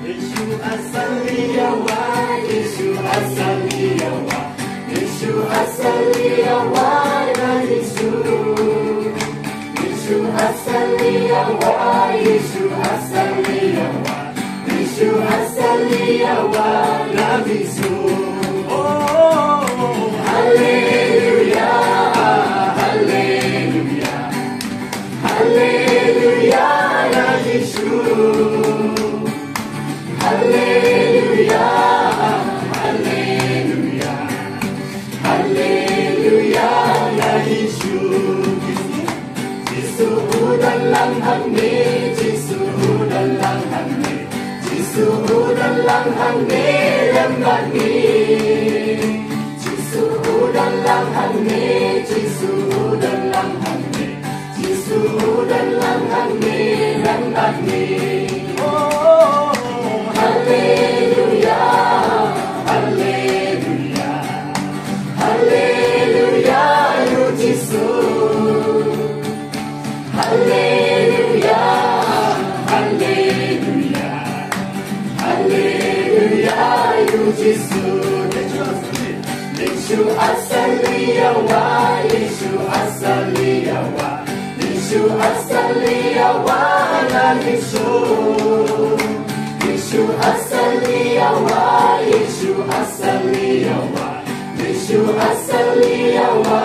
Yesu asalia wa, Yesu asalia wa, Yesu asalia wa na Yesu. Yesu asalia wa, Yesu asalia wa, Yesu asalia wa na Yesu. Oh, hallelujah, hallelujah, hallelujah na Yesu. Hallelujah, hallelujah, hallelujah na Yesu. Yesu dalam hati, Yesu dalam hati, Yesu dalam hati lembah ni. Yesu dalam hati, Yesu dalam hati, Yesu dalam hati lembah ni. Hallelujah, hallelujah, hallelujah, you Jesus. Hallelujah, hallelujah, hallelujah, you Jesus. Yesu asalia wa, Yesu asalia wa, Yesu asalia wa na Yesu. Yesu asalia wa, Yesu asalia wa, Yesu asalia wa